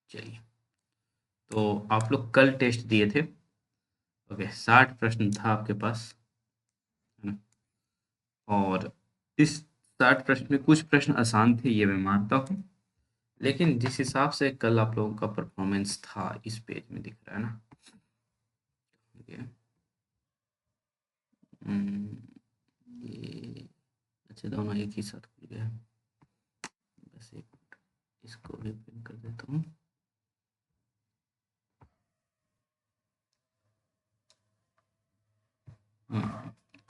चलिए, तो आप लोग कल टेस्ट दिए थे। ओके, 60 प्रश्न था आपके पास, है ना? और इस 60 प्रश्न में कुछ प्रश्न आसान थे, ये मैं मानता हूँ। लेकिन जिस हिसाब से कल आप लोगों का परफॉर्मेंस था, इस पेज में दिख रहा है ना। ये ये अच्छा, दोनों एक ही साथ खुल गया है। बस एक मिनट, इसको भी पिन कर देता हूँ।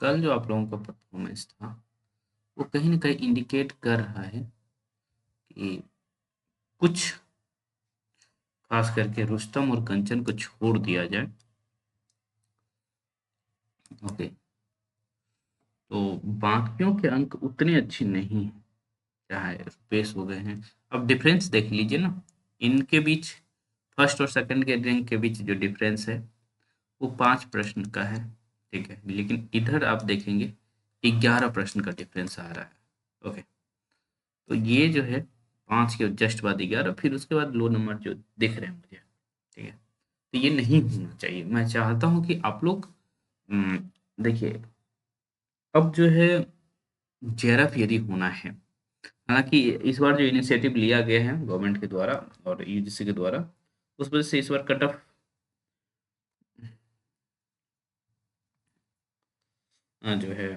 कल जो आप लोगों का परफॉर्मेंस था, वो कहीं न कहीं इंडिकेट कर रहा है कि कुछ खास करके रुस्तम और कंचन को छोड़ दिया जाए। ओके, तो बाकियों के अंक उतने अच्छे नहीं हैं, चाहे रुपेश हो गए हैं। अब डिफरेंस देख लीजिए ना, इनके बीच फर्स्ट और सेकंड के रैंक के बीच जो डिफरेंस है, वो 5 प्रश्न का है, ठीक है? लेकिन इधर आप देखेंगे 11 प्रश्न का डिफरेंस आ रहा है। ओके, तो ये जो है 5 के जस्ट बाद 11, फिर उसके बाद लो नंबर जो दिख रहे हैं मुझे, ठीक है? तो ये नहीं होना चाहिए। मैं चाहता हूँ कि आप लोग देखिए, अब जो है जेआरएफ यदि होना है, हालाँकि इस बार जो इनिशिएटिव लिया गया है गवर्नमेंट के द्वारा और यूजीसी के द्वारा, उस वजह से इस बार कट ऑफ जो है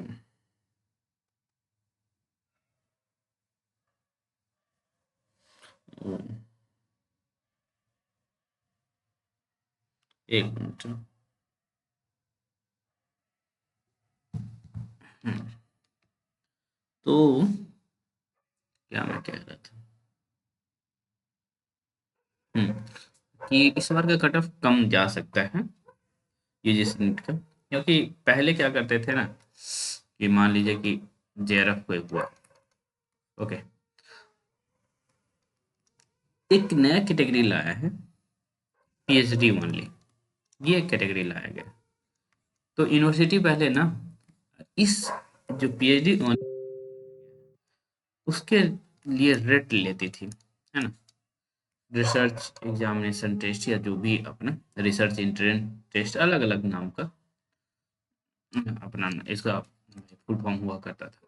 वो 1 मिनट। हुँ, तो क्या मैं कह रहा था? हुँ, कि इस बार का कट ऑफ कम जा सकता है यूजीसी नीट का, क्योंकि पहले क्या करते थे ना, कि मान लीजिए कि जेआरएफ कोई हुआ, ओके, एक नया कैटेगरी लाया है, पीएचडी ओनली, ये एक कैटेगरी लाया गया है। तो यूनिवर्सिटी पहले ना इस जो पीएचडी ओनली उसके लिए रेट लेती थी, है ना? रिसर्च एग्जामिनेशन टेस्ट या जो भी अपना रिसर्च इंट्रेंस टेस्ट, अलग अलग नाम का अपना इसका फुल फॉर्म हुआ करता था।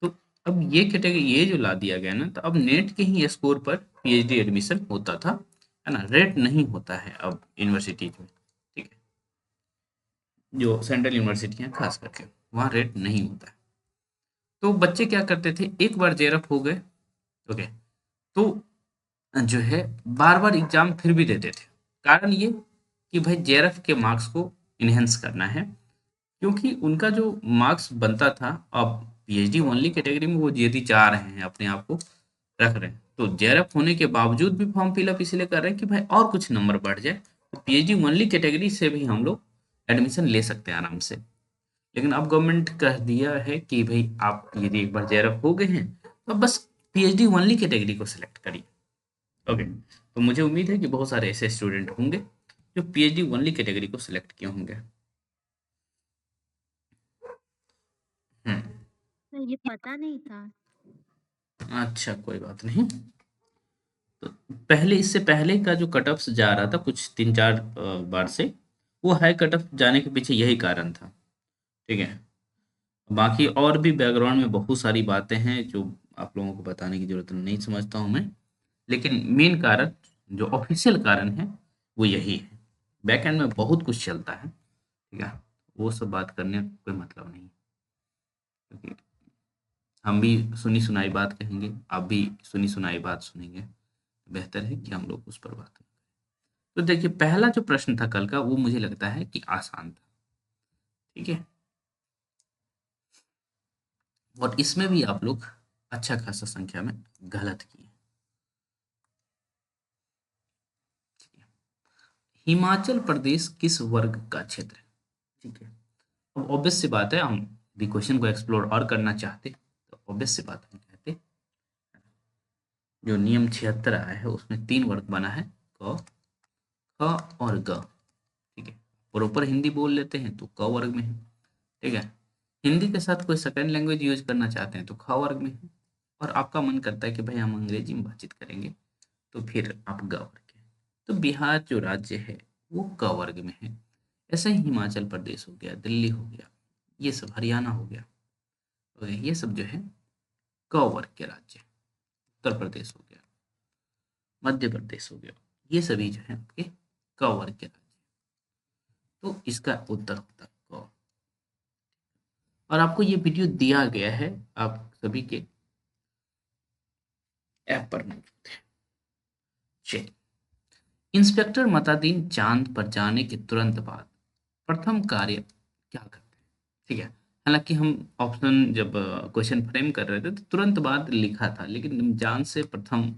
तो अब ये कैटेगरी ये जो ला दिया गया ना, तो अब नेट के ही स्कोर पर पीएचडी एडमिशन होता था, है ना? रेट नहीं होता है अब यूनिवर्सिटीज में, ठीक है? जो सेंट्रल यूनिवर्सिटी हैं खास करके, वहाँ रेट नहीं होता है। तो बच्चे क्या करते थे, एक बार जेआरएफ हो गए, ओके, तो जो है बार-बार एग्ज़ाम फिर भी देते थे। कारण ये कि भाई जेआरएफ के मार्क्स को एनहांस करना है, क्योंकि उनका जो मार्क्स बनता था, अब पीएचडी ओनली कैटेगरी में वो यदि चाह रहे हैं अपने आप को रख रहे हैं, तो जेआरएफ होने के बावजूद भी फॉर्म फिल अप इसलिए कर रहे हैं कि भाई और कुछ नंबर बढ़ जाए, तो पीएचडी ओनली कैटेगरी से भी हम लोग एडमिशन ले सकते हैं आराम से। लेकिन अब गवर्नमेंट कह दिया है कि भाई आप यदि एक बार जेआरएफ हो गए हैं, तो अब बस पीएचडी ओनली कैटेगरी को सिलेक्ट करिए। ओके, तो मुझे उम्मीद है कि बहुत सारे ऐसे स्टूडेंट होंगे जो पीएचडी ओनली कैटेगरी को सिलेक्ट किए होंगे। हम्म, ये पता नहीं था। अच्छा, कोई बात नहीं। तो पहले, इससे पहले का जो कट ऑफ जा रहा था कुछ 3-4 बार से, वो हाई कट ऑफ जाने के पीछे यही कारण था, ठीक है? बाकी और भी बैकग्राउंड में बहुत सारी बातें हैं जो आप लोगों को बताने की जरूरत नहीं समझता हूँ मैं, लेकिन मेन कारण, जो ऑफिशियल कारण है, वो यही है। बैक एंड में बहुत कुछ चलता है, ठीक है? वो सब बात करने का कोई मतलब नहीं, क्योंकि हम भी सुनी सुनाई बात कहेंगे, आप भी सुनी सुनाई बात सुनेंगे, बेहतर है कि हम लोग उस पर बात करें। तो देखिए, पहला जो प्रश्न था कल का, वो मुझे लगता है कि आसान था, ठीक है? और इसमें भी आप लोग अच्छा खासा संख्या में गलत किए। हिमाचल प्रदेश किस वर्ग का क्षेत्र है? ठीक है, अब ऑब्वियस सी बात है, हम भी क्वेश्चन को एक्सप्लोर और करना चाहते, तो ऑब्वियस सी बात हम कहते, जो नियम 76 आया है उसमें 3 वर्ग बना है, क, ख और ग, ठीक है? प्रॉपर हिंदी बोल लेते हैं तो क वर्ग में है, ठीक है? हिंदी के साथ कोई सेकंड लैंग्वेज यूज करना चाहते हैं तो ख वर्ग में है, और आपका मन करता है कि भाई हम अंग्रेजी में बातचीत करेंगे, तो फिर आप ग वर्ग है। तो बिहार जो राज्य है वो क वर्ग में है। ऐसे ही हिमाचल प्रदेश हो गया, दिल्ली हो गया, ये सब हरियाणा हो गया, तो ये सब जो है क वर्ग के राज्य। उत्तर प्रदेश हो गया, मध्य प्रदेश हो गया, ये सभी जो है आपके क वर्ग के राज्य। तो इसका उत्तर होता है क। और आपको ये वीडियो दिया गया है आप सभी के ऐप पर मौजूद है। चलिए, इंस्पेक्टर मतादीन चांद पर जाने के तुरंत बाद प्रथम कार्य क्या करते हैं? ठीक है। हालांकि हम ऑप्शन जब क्वेश्चन फ्रेम कर रहे थे तो तुरंत बाद लिखा था, लेकिन हम जान से प्रथम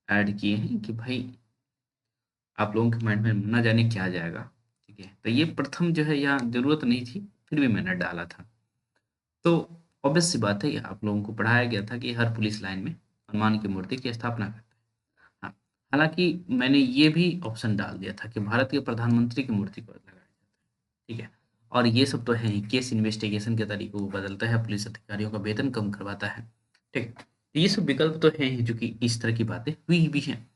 ऐड किए हैं कि भाई आप लोगों के माइंड में ना जाने क्या जाएगा। ठीक है, तो ये प्रथम जो है यहाँ जरूरत नहीं थी, फिर भी मैंने डाला था। तो ऑब्वियस सी बात है, ये आप लोगों को पढ़ाया गया था कि हर पुलिस लाइन में हनुमान की मूर्ति की स्थापना करता है। हाँ, हालांकि मैंने ये भी ऑप्शन डाल दिया था कि भारत के प्रधानमंत्री की मूर्ति को लगाया जाता है। ठीक है, और ये सब तो है ही, केस इन्वेस्टिगेशन के तरीकों को बदलता है, पुलिस अधिकारियों का वेतन कम करवाता है। ठीक है, तो ये सब विकल्प तो है ही, जो कि इस तरह की बातें हुई भी हैं।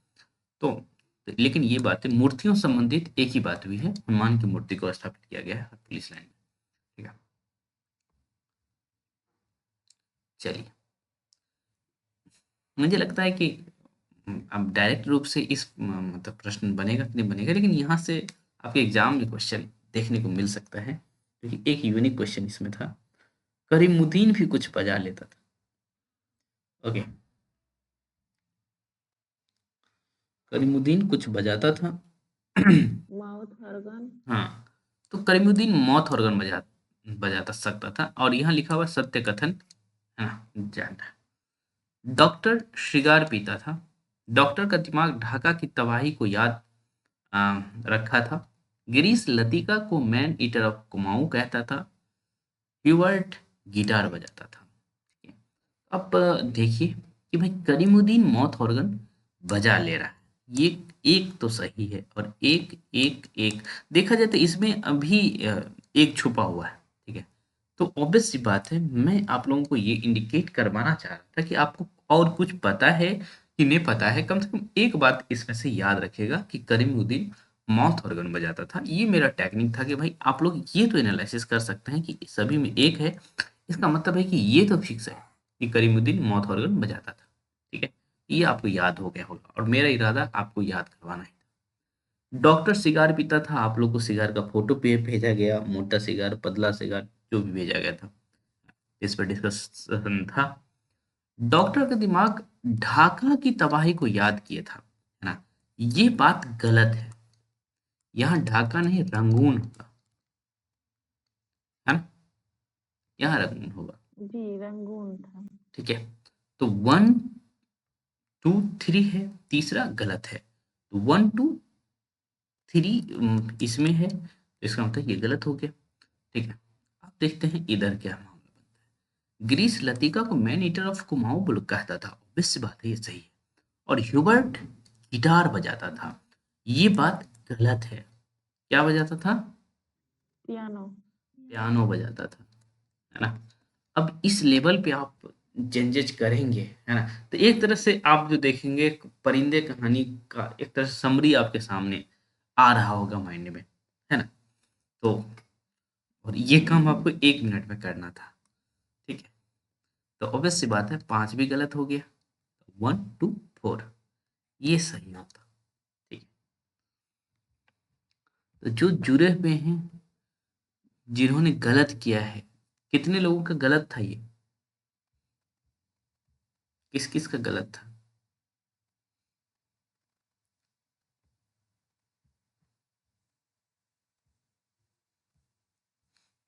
तो लेकिन ये बातें मूर्तियों संबंधित एक ही बात हुई है, हनुमान की मूर्ति को स्थापित किया गया है हर पुलिस लाइन में। ठीक है, चलिए, मुझे लगता है कि अब डायरेक्ट रूप से इस मतलब प्रश्न बनेगा कि नहीं बनेगा, लेकिन यहाँ से आपके एग्जाम में क्वेश्चन देखने को मिल सकता है, क्योंकि एक यूनिक क्वेश्चन इसमें था। करीमुद्दीन भी कुछ बजा लेता था। ओके, करीमुद्दीन कुछ बजाता था। Mouth organ. हाँ, तो करीमुद्दीन मौत ऑर्गन बजाता सकता था, और यहाँ लिखा हुआ सत्य कथन है ना, जानना। डॉक्टर श्रृगार पीता था। डॉक्टर का दिमाग ढाका की तबाही को याद रखा था। गिरीश लतिका को मैन ईटर ऑफ कुमाऊं कहता था। ह्यूबर्ट गिटार बजाता था। ठीक है, अब देखिए कि भाई करीमुद्दीन मौत ऑर्गन बजा ले रहा है, ये एक तो सही है, और एक एक एक देखा जाए तो इसमें अभी एक छुपा हुआ है। ठीक है, तो ऑब्वियस सी बात है, मैं आप लोगों को ये इंडिकेट करवाना चाह रहा था कि आपको और कुछ पता है कि नहीं पता है, कम से कम एक बात इसमें से याद रखेगा कि करीमुद्दीन माउथ ऑर्गन बजाता था। ये मेरा टेक्निक था कि भाई आप लोग ये तो एनालिसिस कर सकते हैं कि सभी में एक है, इसका मतलब है कि ये तो फिक्स है कि करीमुद्दीन माउथ ऑर्गन बजाता था। ठीक है, ये आपको याद हो गया होगा, और मेरा इरादा आपको याद करवाना है। डॉक्टर सिगार पीता था, आप लोग को सिगार का फोटो पे भेजा गया, मोटा सिगार, पतला सिगार, जो भी भेजा गया था, इस पर डिस्कशन था। डॉक्टर का दिमाग ढाका की तबाही को याद किए था, है ना, ये बात गलत है। यहाँ ढाका नहीं, रंगून होगा, है ना, यहाँ रंगून होगा। जी, रंगून था। ठीक है, तो 1 2 3 है, तीसरा गलत है। तो 1 2 3 इसमें है, तो इसका मतलब ये गलत हो गया। ठीक है, अब देखते हैं इधर क्या मामला बनता है। ग्रीस लतिका को man eater of Kumaon bull कहता था, ऑब्वियस बात है, ये सही है। और ह्यूबर्ट गिटार बजाता था, ये बात गलत है। क्या बजाता था? पियानो। पियानो बजाता था, है ना। अब इस लेवल पे आप जज करेंगे, है ना, तो एक तरह से आप जो देखेंगे, परिंदे कहानी का एक तरह से समरी आपके सामने आ रहा होगा माइंड में, है ना। तो और ये काम आपको 1 मिनट में करना था। ठीक है, तो ऑब्वियस सी बात है, 5 भी गलत हो गया। 1 2 4 ये सही होता। ठीक है, तो जो जुड़े हुए हैं, जिन्होंने गलत किया है, कितने लोगों का गलत था ये? किस किस का गलत था?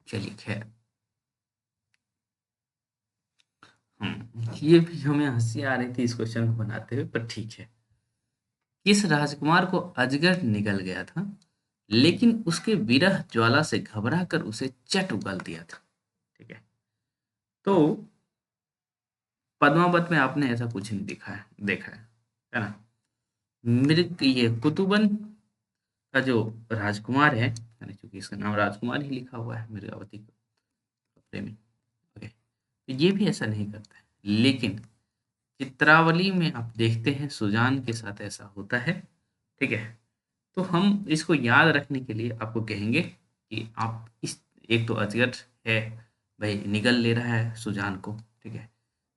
चलिए खैर, ये भी हमें हंसी आ रही थी इस क्वेश्चन को बनाते हुए, पर ठीक है। किस राजकुमार को अजगर निगल गया था, लेकिन उसके विरह ज्वाला से घबरा कर उसे चट उगल दिया था? ठीक है, तो पद्मावत में आपने ऐसा कुछ नहीं देखा है ना। मेरे ये कुतुबन का जो राजकुमार है, यानी चूंकि इसका नाम राजकुमार ही लिखा हुआ है मिर्गावती के कपड़े में। ओके, तो ये भी ऐसा नहीं करता है, लेकिन चित्रावली में आप देखते हैं सुजान के साथ ऐसा होता है, ठीक है। तो हम इसको याद रखने के लिए आपको कहेंगे कि आप इस, एक तो अजगर है भाई, निगल ले रहा है सुजान को, ठीक है।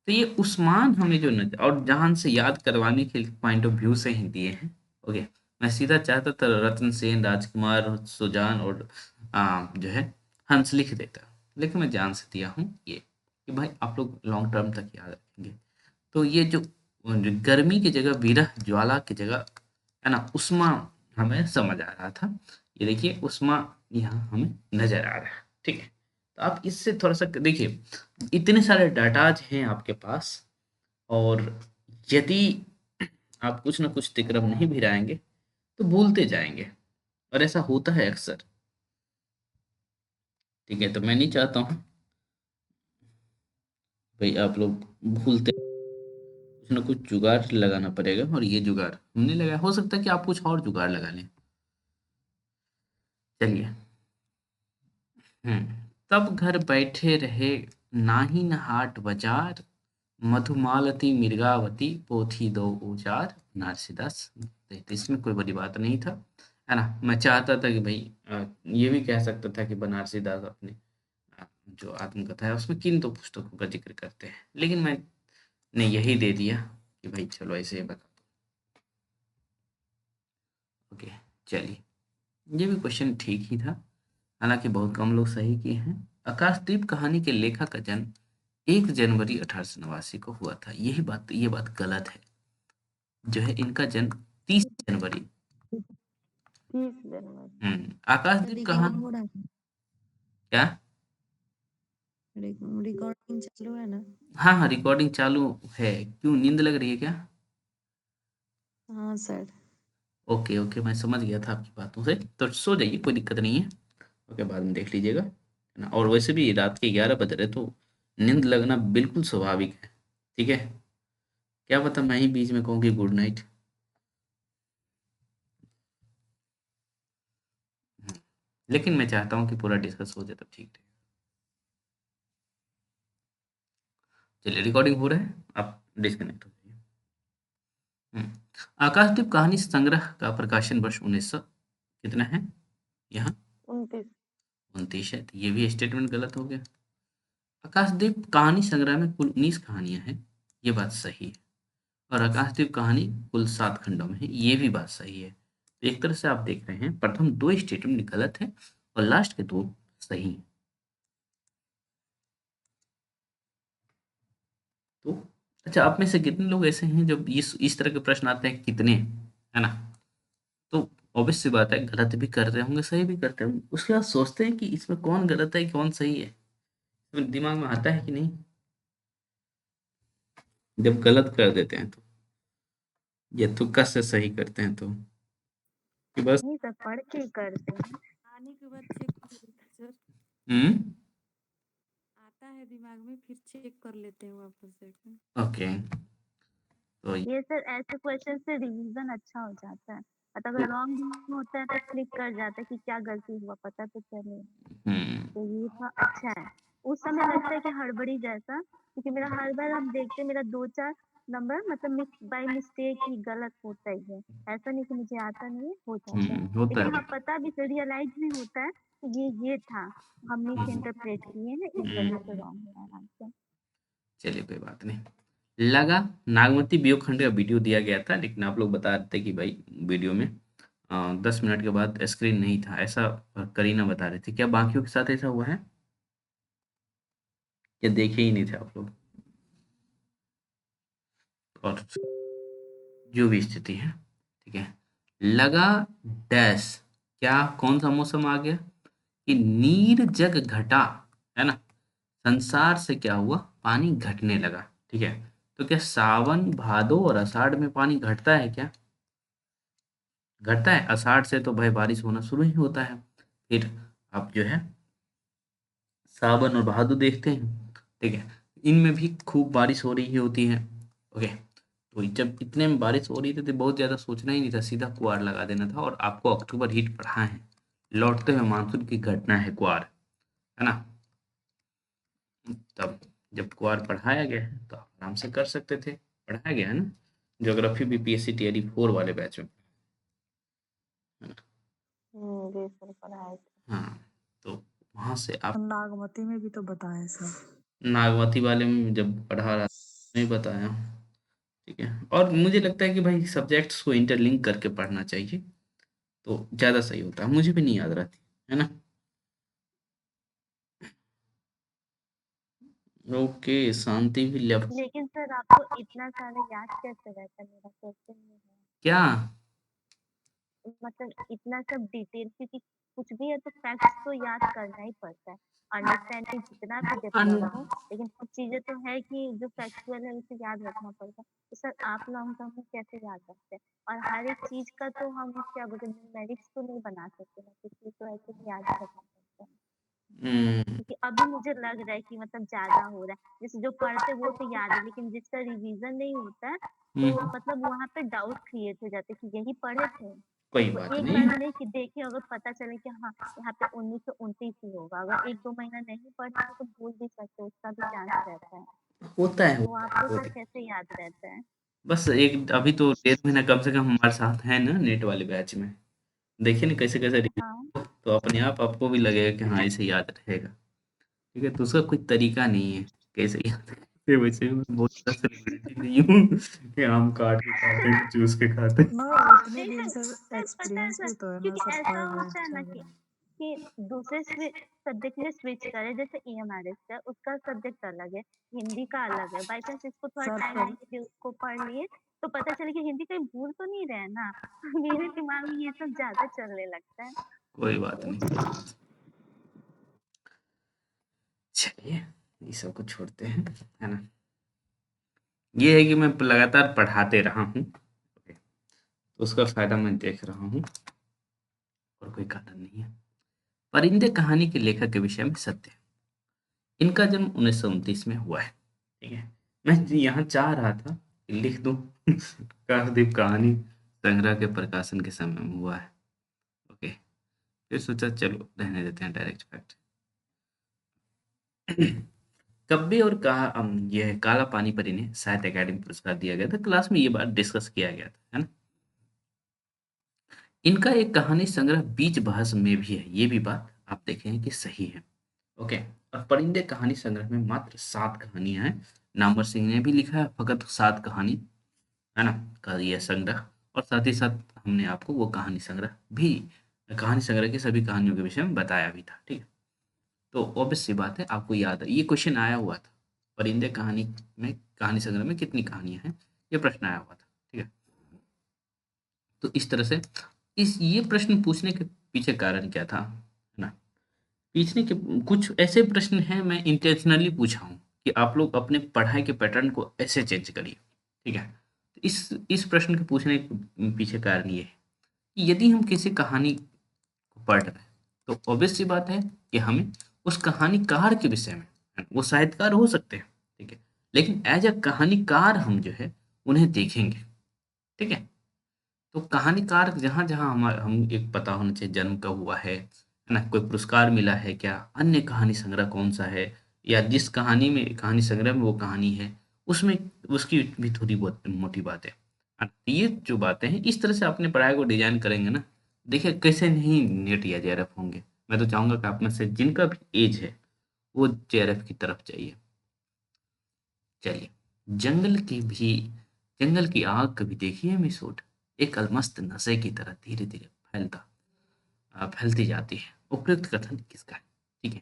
तो ये उस्मान हमें जो नजर और जहान से याद करवाने के पॉइंट ऑफ व्यू से ही दिए हैं, ओके। मैं सीधा चाहता था रतन सेन, राजकुमार, सुजान और जो है हंस लिख देता, लेकिन मैं जान से दिया हूँ ये कि भाई आप लोग लॉन्ग टर्म तक याद रखेंगे। तो ये जो गर्मी की जगह विरह ज्वाला की जगह है ना उष्मा हमें समझ आ रहा था। ये देखिए उष्मा यहाँ हमें नजर आ रहा है, ठीक है। तो आप इससे थोड़ा सा देखिए, इतने सारे डाटाज हैं आपके पास, और यदि आप कुछ ना कुछ तिकड़म नहीं भिड़ाएंगे तो भूलते जाएंगे, और ऐसा होता है अक्सर, ठीक है। तो मैं नहीं चाहता हूँ भाई आप लोग भूलते, कुछ ना कुछ जुगाड़ लगाना पड़ेगा, और ये जुगाड़ हमने लगाया, हो सकता है कि आप कुछ और जुगाड़ लगा लें। चलिए। तब घर बैठे रहे, नाही न हाट बाजार, मधुमालती मिर्गावती, पोथी दो उजार, बनारसीदास। तो इसमें कोई बड़ी बात नहीं था, है ना। मैं चाहता था कि भाई ये भी कह सकता था कि बनारसीदास अपने जो आत्मकथा है उसमें किन दो पुस्तकों का जिक्र करते हैं, लेकिन मैंने यही दे दिया कि भाई चलो ऐसे ही बता दो। ओके, चलिए। ये भी क्वेश्चन ठीक ही था, हालांकि बहुत कम लोग सही किए हैं। आकाशदीप कहानी के लेखक का जन्म 1 जनवरी 1889 को हुआ था। ये बात गलत है। जो है इनका जन्म 30 जनवरी। 30 जनवरी। आकाशदीप कहाँ, रिकॉर्डिंग हो रहा है? क्या? रिकॉर्डिंग चालू है ना? हाँ हाँ, रिकॉर्डिंग चालू है। क्यों, नींद लग रही है क्या? हाँ सर। ओके ओके, मैं समझ गया था आपकी बातों से, तो सो जाइए, कोई दिक्कत नहीं है। ओके, बाद में देख लीजिएगा, है ना। और वैसे भी रात के 11 बज रहे, तो नींद लगना बिल्कुल स्वाभाविक है, ठीक है। क्या पता मैं ही बीच में कहूँ कि गुड नाइट। लेकिन मैं चाहता हूँ कि पूरा डिस्कस हो जाए तब ठीक है। चलिए, रिकॉर्डिंग हो रहा है, आप डिस्कनेक्ट हो जाइए। आकाशदीप कहानी संग्रह का प्रकाशन वर्ष 1900 कितना है यहाँ? 29। 29 है, तो ये भी स्टेटमेंट गलत हो गया। आकाशदीप कहानी संग्रह में कुल 19 कहानियां हैं, ये बात सही है। और आकाशदीप कहानी कुल 7 खंडों में है, ये भी बात सही है। तो एक तरह से आप देख रहे हैं प्रथम 2 स्टेटमेंट गलत है और लास्ट के 2 सही हैं। तो अच्छा, आप में से कितने लोग ऐसे हैं जब इस तरह के प्रश्न आते हैं कितने, है ना, तो ऑब्वियस सी बात है गलत भी कर रहे होंगे, सही भी करते होंगे, उसके बाद सोचते हैं कि इसमें कौन गलत है कौन सही है। तो दिमाग में आता है कि नहीं, जब गलत कर देते हैं तो, या तुक्का से सही करते हैं तो, कि बस। नहीं सर, पढ़ के ही करते हैं। आने के बाद चेक कर लेते हैं सर। हम्म। आता है दिमाग में, फिर चेक कर लेते हैं वापस से। ओके। तो ये सर ऐसे क्वेश्चन से रिवीजन अच्छा हो जाता है, और अगर रॉन्ग भी होता है तो क्लिक कर जाता है कि क्या गलती हुआ, पता तो चले। हम्म तो ये था अच्छा है। उस समय लगता है कि हड़बड़ी जैसा, क्योंकि मेरा हर बार हम देखते हैं मेरा 2-4 नंबर मतलब बाय मिस्टेक ही गलत होता ही है। ऐसा नहीं कि मुझे आता नहीं है, हो जाता है। होता लेकिन है। हाँ, पता भी रियलाइज भी होता है कि ये था, हम मिस इंटरप्रेट किए हैं, इस वजह से रॉन्ग है आंसर। चलिए, कोई बात नहीं। लगा नागमती वियोग खंड का वीडियो दिया गया था, लेकिन आप लोग बता रहे थे कि भाई वीडियो में 10 मिनट के बाद स्क्रीन नहीं था, ऐसा करीना बता रही थी। क्या बाकियों के साथ ऐसा हुआ है, या देखे ही नहीं थे आप लोग? और जो भी स्थिति है, ठीक है। लगा डैश, क्या कौन सा मौसम आ गया कि नीर जग घटा, है ना, संसार से क्या हुआ, पानी घटने लगा, ठीक है। तो क्या सावन भादो और आषाढ़ में पानी घटता है क्या? घटता है। आषाढ़ से तो भाई बारिश होना शुरू ही होता है, फिर आप जो है सावन और भादो देखते हैं, ठीक है, इनमें भी खूब बारिश हो रही होती है, ओके। तो जब इतने में बारिश हो रही थी तो बहुत ज़्यादा सोचना ही नहीं था, सीधा कुआर लगा देना था। और आपको अक्टूबर हीट पढ़ा है, लौटते हुए मानसून की घटना है कुआर, है ना। तब जब कुआर पढ़ाया गया है तो आप आराम से कर सकते थे। पढ़ाया गया है ना, ज्योग्राफी बीपीएससी टीआरई 4 वाले बैच में, है ना। जी सर पढ़ाए थे। हाँ, तो वहाँ से आप नागमती में भी तो बताए सर। नागमती वाले में जब पढ़ा रहा नहीं बताया, ठीक है। और मुझे लगता है कि भाई सब्जेक्ट्स को इंटरलिंक करके पढ़ना चाहिए, तो ज़्यादा सही होता है, मुझे भी नहीं याद रहती, है ना। ओके, शांति भी लेफ्ट। लेकिन सर आपको इतना सारा याद कैसे रहता है, मेरा क्वेश्चन ये है। क्या? मतलब इतना सब डिटेल, क्योंकि कुछ भी है तो फैक्ट्स तो याद करना ही पड़ता है, अंडरस्टैंडिंग जितना भी डेवलप हो, लेकिन कुछ चीजें तो है कि जो फैक्चुअल है उसे याद रखना पड़ता है। तो सर आप लॉन्ग टर्म में कैसे याद रखते हैं? और हर एक चीज का तो हम क्या बोलते हैं, न्यूमेरिक्स तो नहीं बना सकते ना, कुछ तो ऐसे ही याद रखना पड़ता है। हम्म, क्योंकि अभी मुझे लग रहा है कि मतलब ज्यादा हो रहा है, जैसे जो पढ़ते वो तो याद है, लेकिन जिसका रिवीजन नहीं होता है तो हम्म, मतलब वहां पे डाउट क्रिएट हो जाते हैं कि यही पढ़े थे। कोई वो बात एक नहीं। बार में नहीं कि देखे, अगर पता चले कि हाँ यहाँ पे 1929 ही होगा, अगर 1-2 महीना नहीं पढ़ेंगे तो भूल भी सकते हैं, उसका भी चांस रहता है। होता है, तो होता है, आपको होता सर है। कैसे याद रहता है? बस एक अभी तो 1.5 महीना कम से कम हमारे साथ है ना नेट वाले बैच में, देखिए ना कैसे कैसे हाँ तो अपने आप आपको भी लगेगा कि हाँ इसे याद रहेगा, ठीक है। तो उसका कोई तरीका नहीं है कैसे याद रखें। वैसे मैं बहुत बड़ा सेलिब्रिटी नहीं हूँ कि आम काट के खाते हैं, चूस के खाते हैं। ना हाँ उतने नहीं दिन सर, से पता है एक्सपीरियंस सर, भी तो है ना क्योंकि सर, ऐसा पढ़ रहे होता है ना सब रहे। कि दूसरे सब्जेक्ट के लिए स्विच करे, जैसे ईएमआरएस है उसका सब्जेक्ट अलग है, हिंदी का अलग है, बाई चांस इसको थोड़ा सर टाइम पर नहीं दिए उसको पढ़ लिए तो पता चले कि हिंदी कहीं भूल तो नहीं रहे ना। मेरे दिमाग में ये सब ज्यादा चलने लगता है। कोई बात नहीं, चलिए ये सब को छोड़ते हैं, है ना। ये है कि मैं लगातार पढ़ाते रहा हूँ, ओके, तो उसका फायदा मैं देख रहा हूँ, और कोई कारण नहीं है। परिंदे कहानी के लेखक के विषय में सत्य है। इनका जन्म 1929 में हुआ है, ठीक है। मैं यहाँ चाह रहा था कि लिख दूं काकद्वीप कहानी संग्रह के प्रकाशन के समय में हुआ है, ओके। फिर सोचा चलो रहने देते हैं डायरेक्ट फैक्ट। कब्बे और यह काला पानी पर इन्हें साहित्य अकादमी पुरस्कार दिया गया था, क्लास में ये बात डिस्कस किया गया था, है ना। इनका एक कहानी संग्रह बीच बहस में भी है, ये भी बात आप देखें कि सही है, ओके। और परिंदे कहानी संग्रह में मात्र 7 कहानियां हैं। नामवर सिंह ने भी लिखा है फकत 7 कहानी, है ना, का यह संग्रह। और साथ ही साथ हमने आपको वो कहानी संग्रह भी, कहानी संग्रह की सभी कहानियों के विषय में बताया भी था, ठीक है। तो ऑब्वियस सी बात है आपको याद है, ये क्वेश्चन आया हुआ था, परिंदे कहानी में, कहानी संग्रह में कितनी कहानियां हैं, ये प्रश्न आया हुआ था, ठीक है। तो इस तरह से इस ये प्रश्न पूछने के पीछे कारण क्या था, है ना। पीछने के कुछ ऐसे प्रश्न हैं, मैं इंटेंशनली पूछा हूँ कि आप लोग अपने पढ़ाई के पैटर्न को ऐसे चेंज करिए, ठीक है। तो इस प्रश्न के पूछने के पीछे कारण ये है कि यदि हम किसी कहानी को पढ़ रहे हैं तो ऑब्वियस सी बात है कि हमें उस कहानीकार के विषय में, वो साहित्यकार हो सकते हैं, ठीक है, लेकिन एज अ कहानीकार हम जो है उन्हें देखेंगे, ठीक है। तो कहानीकार जहाँ-जहाँ हम एक पता होना चाहिए जन्म कब हुआ है ना? कोई पुरस्कार मिला है क्या? अन्य कहानी संग्रह कौन-सा है? या जिस कहानी में, कहानी संग्रह में वो कहानी है, उसमें उसकी भी थोड़ी बहुत मोटी बातें। ये जो बातें हैं, इस तरह से अपने पढ़ाई को डिज़ाइन करेंगे ना, देखिए कैसे नहीं नेट या जेआरएफ होंगे। मैं तो चाहूँगा कि आप में से जिनका भी ऐज है, वो जेआरएफ की तरफ जाइए। चलिए, जंगल की आग कभी देखी है मिसोट? एक अलमस्त नशे की तरह धीरे-धीरे फैलती जाती है। उपयुक्त कथन किसका है? ठीक है।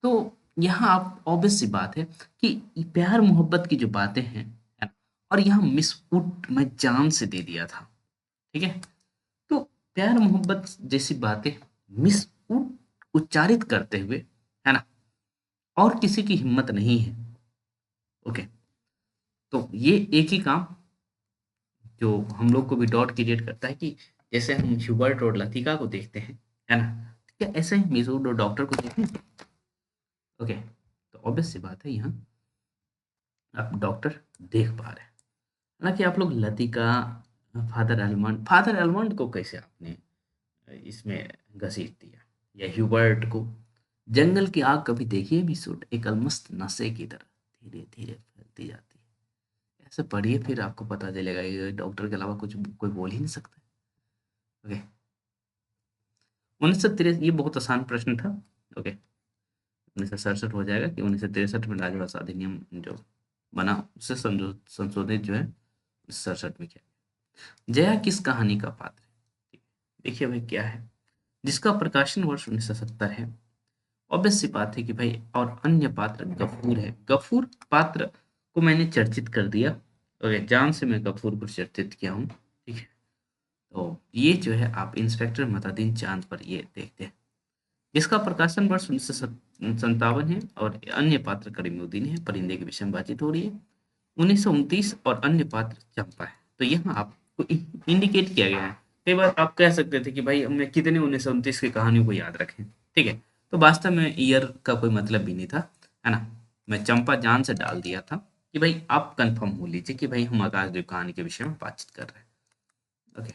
तो यहाँ आप ऑब्वियस सी बात है कि प्यार मोहब्बत की जो बातें हैं, है ना? और यहाँ मिस वुड मैं जान से दे दिया था, ठीक है? तो प्यार मोहब्बत जैसी बातें मिस वुड उच्चारित करते हुए, है ना? और किसी की हिम्मत नहीं है, ओके। तो ये एक ही काम जो हम लोग को भी डॉट क्रिएट करता है कि जैसे हम ह्यूबर्ट और लतिका को देखते हैं, है ना? क्या ऐसे ही मिसरूड और डॉक्टर को देखते हैं? ओके, तो ऑब्वियस सी बात है यहाँ आप डॉक्टर देख पा रहे हैं। हालाँकि आप लोग लतिका, फादर एलमंड को कैसे आपने इसमें घसीट दिया? या ह्यूबर्ट को? जंगल की आग कभी देखी है मिसरूड? एक अलमस्त नशे की तरह धीरे-धीरे फैलती जाती है। ऐसे पढ़िए, फिर आपको पता चलेगा, ये डॉक्टर के अलावा कुछ कोई बोल ही नहीं सकता। ओके, 1963, ये बहुत आसान प्रश्न था। ओके, 1967 हो जाएगा कि 1963 में राजभाषा अधिनियम जो बना, उससे संशोधित जो है 67 में किया। जया किस कहानी का पात्र है? देखिए भाई क्या है, जिसका प्रकाशन वर्ष 1970 है। ऑब्वियस सी बात है कि भाई, और अन्य पात्र गफूर है। गफूर पात्र को मैंने चर्चित कर दिया। ओके, जान से मैं गफूर को चर्चित किया हूँ। ठीक है, तो ये जो है आप इंस्पेक्टर मतादीन चांद पर ये देखते हैं। इसका प्रकाशन वर्ष 1957 है और अन्य पात्र करीमुद्दीन है। परिंदे के विषय में बातचीत हो रही है। 1929 और अन्य पात्र चंपा है। तो यहाँ आपको इंडिकेट किया गया है। कई बार आप कह सकते थे कि भाई हमें कितने 1929 की कहानियों को याद रखें। ठीक है, तो वास्तव में ईयर का कोई मतलब भी नहीं था, है ना। मैं चंपा जान से डाल दिया था कि भाई आप कंफर्म हो लीजिए कि भाई हम आकाशदीप कहानी के विषय में बातचीत कर रहे हैं। ओके,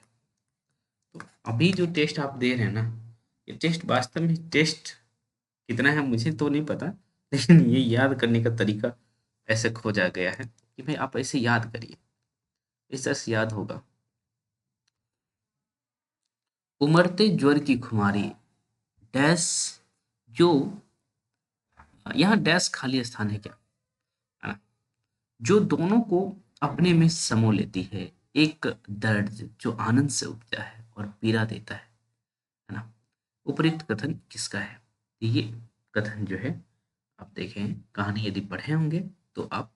तो अभी जो टेस्ट आप दे रहे हैं ना, ये टेस्ट वास्तव में टेस्ट कितना है मुझे तो नहीं पता, लेकिन ये याद करने का तरीका ऐसे खोजा गया है कि भाई आप ऐसे याद करिए, इस तरह से याद होगा। उमड़ते ज्वर की खुमारी डैश, जो यहाँ डैश खाली स्थान है क्या, है ना, जो दोनों को अपने में समो लेती है। एक दर्द जो आनंद से उपजा है और पीड़ा देता है ना। उपयुक्त कथन किसका है? ये कथन जो है आप देखें, कहानी यदि पढ़े होंगे तो आप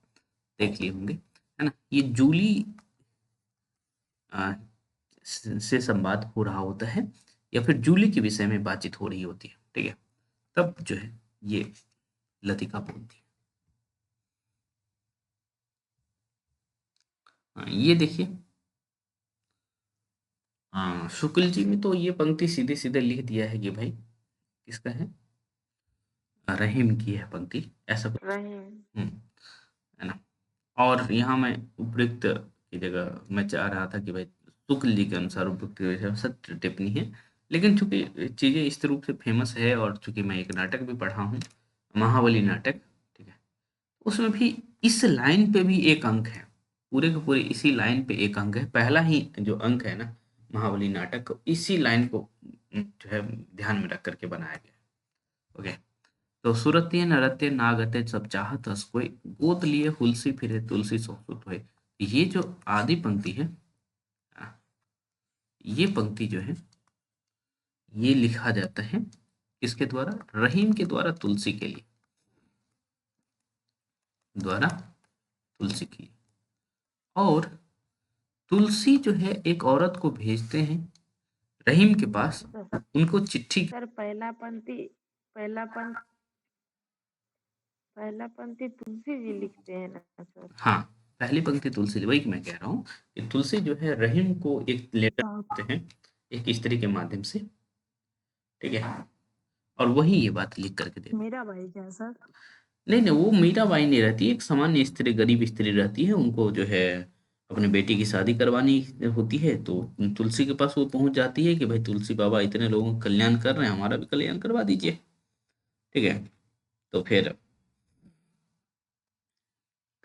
देख लिए होंगे, है ना। ये जूली से संवाद हो रहा होता है या फिर जूली के विषय में बातचीत हो रही होती है। ठीक है, तब जो है ये लतिका बोलती है। ये देखिए, हाँ, शुक्ल जी में तो ये पंक्ति सीधे सीधे लिख दिया है कि भाई किसका है, रहीम की है पंक्ति, ऐसा कुछ। रहीम। है ना। और यहाँ मैं उपयुक्त की जगह मैं चाह रहा था कि भाई शुक्ल जी के अनुसार उपयुक्त के विषय में सत्य टिप्पणी है। लेकिन चूंकि चीजें इस रूप से फेमस है और चूंकि मैं एक नाटक भी पढ़ा हूँ, महाबली नाटक, ठीक है, उसमें भी इस लाइन पे भी एक अंक है, पूरे के पूरे इसी लाइन पे एक अंक है। पहला ही जो अंक है ना महाबली नाटक को, इसी लाइन को जो है ध्यान में रख करके बनाया गया। ओके, तो सुरतिये नरत्य नागते सब चाहत हस कोई, गोद लिए हुलसी फिरे तुलसी सो सुत होय। ये जो आदि पंक्ति है, हाँ, ये पंक्ति जो है ये लिखा जाता है किसके द्वारा? रहीम के द्वारा तुलसी के लिए, द्वारा तुलसी के लिए। और तुलसी जो है एक औरत को भेजते हैं रहीम के पास, उनको चिट्ठी। सर पहला पंक्ति तुलसी जी लिखते हैं ना सर? हाँ, पहली पंक्ति तुलसी, वही मैं कह रहा हूँ कि तुलसी जो है रहीम को एक लेटर देते हैं एक स्त्री के माध्यम से। ठीक है, और वही ये बात लिख करके देते। मेरा भाई क्या सर? नहीं नहीं, वो मीराबाई नहीं रहती, एक सामान्य स्त्री, गरीब स्त्री रहती है, उनको जो है अपने बेटी की शादी करवानी होती है, तो तुलसी के पास वो पहुंच जाती है कि भाई तुलसी बाबा इतने लोगों का कल्याण कर रहे हैं, हमारा भी कल्याण करवा दीजिए। ठीक है, तो फिर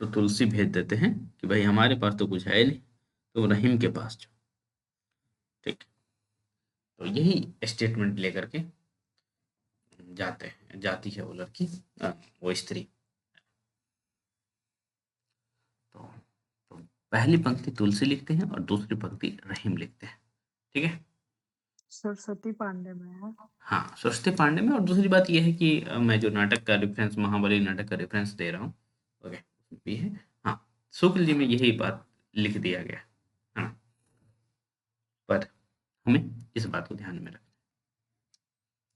तो तुलसी भेज देते हैं कि भाई हमारे पास तो कुछ है नहीं, तो रहीम के पास जाओ। ठीक, तो यही स्टेटमेंट लेकर के जाती है वो लड़की, वो स्त्री। तो, तो पहली पंक्ति तुलसी लिखते हैं और दूसरी पंक्ति रहीम लिखते हैं। ठीक है, सरस्वती पांडे में है। हाँ, सरस्वती पांडे में। और दूसरी बात यह है कि मैं जो नाटक का रेफरेंस, महाबली नाटक का रेफरेंस दे रहा हूँ, ओके, उसमें भी है। हाँ, शुक्ल जी में यही बात लिख दिया गया है ना, पर हमें इस बात को ध्यान में रखना,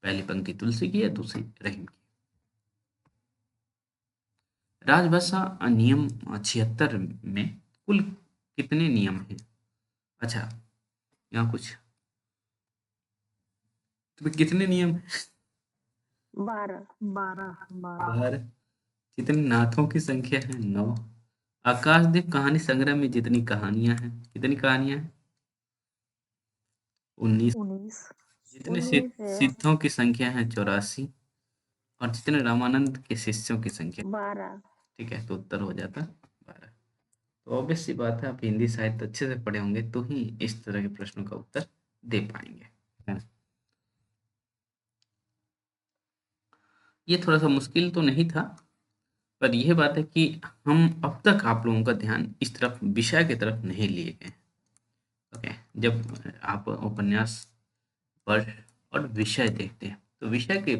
पहली पंक्ति तुलसी की है, दूसरी रहीम की। राजभाषा नियम 76 में कुल कितने नियम हैं? अच्छा, यहाँ कुछ तुम्हें कितने नियम हैं? 12 12 12। बारह। कितनी नाथों की संख्या है? 9। आकाशदीप कहानी संग्रह में जितनी कहानियां हैं, कितनी कहानियां हैं? 19। 19 जितने 19 है। सिद्धों की संख्या है 84, और जितने रामानंद के शिष्यों की संख्या। 12। ठीक है, तो उत्तर हो जाता 12। तो ऑब्वियस सी बात है, आप हिंदी साहित्य अच्छे से पढ़े होंगे तो ही इस तरह के प्रश्नों का उत्तर दे पाएंगे, है ना। ये थोड़ा सा मुश्किल तो नहीं था, पर यह बात है कि हम अब तक आप लोगों का ध्यान इस तरफ, विषय की तरफ नहीं लिए गए। ओके, जब आप उपन्यास वर्ष और विषय देखते हैं तो विषय के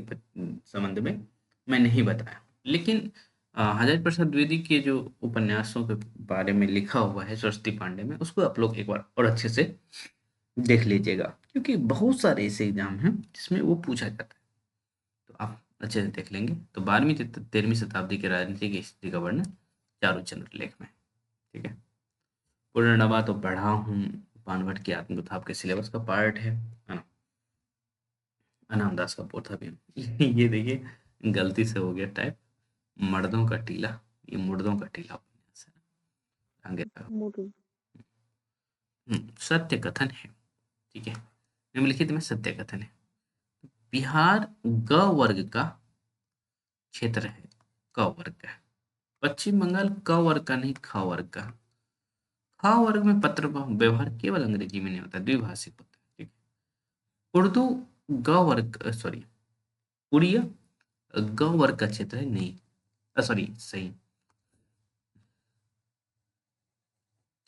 संबंध में मैं नहीं बताया, लेकिन हजारी प्रसाद द्विवेदी के जो उपन्यासों के बारे में लिखा हुआ है सरस्वती पांडे में, उसको आप लोग एक बार और अच्छे से देख लीजिएगा, क्योंकि बहुत सारे ऐसे एग्जाम हैं जिसमें वो पूछा जाता है, तो आप अच्छे से देख लेंगे। तो 12वीं 13वीं शताब्दी के राजनीति की स्थिति का वर्णन चारुचंद्र लेख में, ठीक है। पुनर्नवा तो पढ़ा हूँ, पानभट्ट की आत्मकथा आपके सिलेबस का पार्ट है ना। अनामदास का पोथा भी ये देखिए गलती से हो गया टाइप, मर्दों का टीला, ये मुर्दों का टीला उपन्यास है, आगे था। मुर्गी। सत्य कथन है, ठीक है, निम्नलिखित में सत्य कथन है। बिहार ग वर्ग का क्षेत्र है, क वर्ग का। पश्चिम बंगाल क वर्ग का नहीं, ख वर्ग का। ख वर्ग में पत्र व्यवहार केवल अंग्रेजी में नहीं होता, द्विभाषिक होता है, ठीक है। उर्दू ग वर्ग, सॉरी, उड़िया ग वर्ग का क्षेत्र है, नहीं, सॉरी, सही,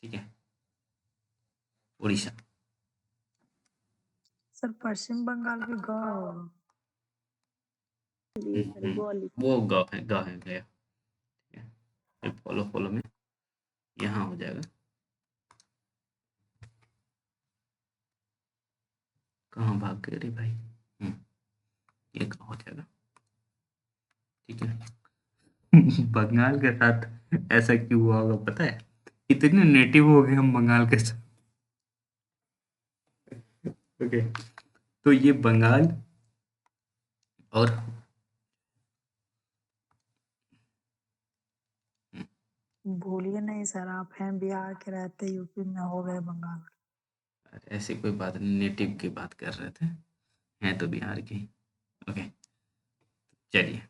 ठीक है, उड़ीसा। सर पश्चिम बंगाल भी ग होगा। वो ग है, ग है, गया, ठीक है। फिर फॉलो फॉलो में यहाँ हो जाएगा, कहाँ भाग गए रे भाई, ये कहाँ हो जाएगा, ठीक है। बंगाल के साथ ऐसा क्यों हुआ होगा पता है, इतने नेटिव हो गए हम बंगाल के साथ। ओके, तो ये बंगाल और भूलिए नहीं सर, आप हैं बिहार के, रहते यूपी में, हो गए बंगाल। ऐसी कोई बात नहीं, नेटिव की बात कर रहे थे, हैं तो बिहार के ही। ओके, चलिए,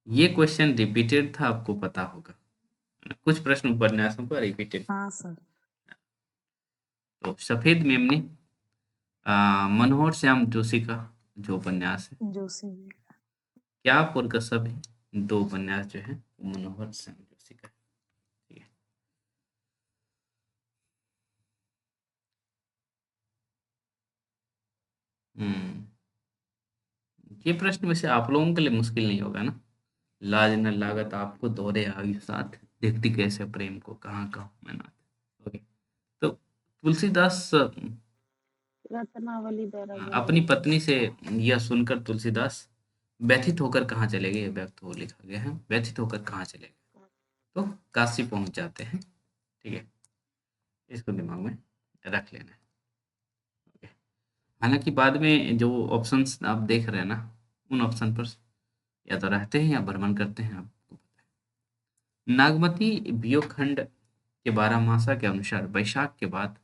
ये क्वेश्चन रिपीटेड था, आपको पता होगा, कुछ प्रश्न उपन्यासों पर रिपीटेड। हाँ सर। तो सफेद मेमने मनोहर श्याम जोशी का जो उपन्यास है, जोशी जी का। क्या पुरकसब है, दो उपन्यास जो है वो मनोहर श्याम जोशी का है, ठीक है। ये प्रश्न वैसे आप लोगों के लिए मुश्किल नहीं होगा ना। लाज न लागत आपको दोहरे आयु साथ, देखती कैसे प्रेम को कहाँ कहाँ मैं नाथ। ओके, तो तुलसीदास रत्नावली द्वारा अपनी पत्नी से यह सुनकर तुलसीदास व्यथित होकर कहाँ चले गए, व्यक्त हो लिखा गया है, व्यथित होकर कहाँ चले गए, तो काशी पहुंच जाते हैं, ठीक है, इसको दिमाग में रख लेना है। ओके, हालांकि बाद में जो ऑप्शंस आप देख रहे हैं ना, उन ऑप्शन पर या तो रहते हैं या भ्रमण करते हैं, आपको पता है। नागमती वियोगखंड के 12 मासा के अनुसार वैशाख के बाद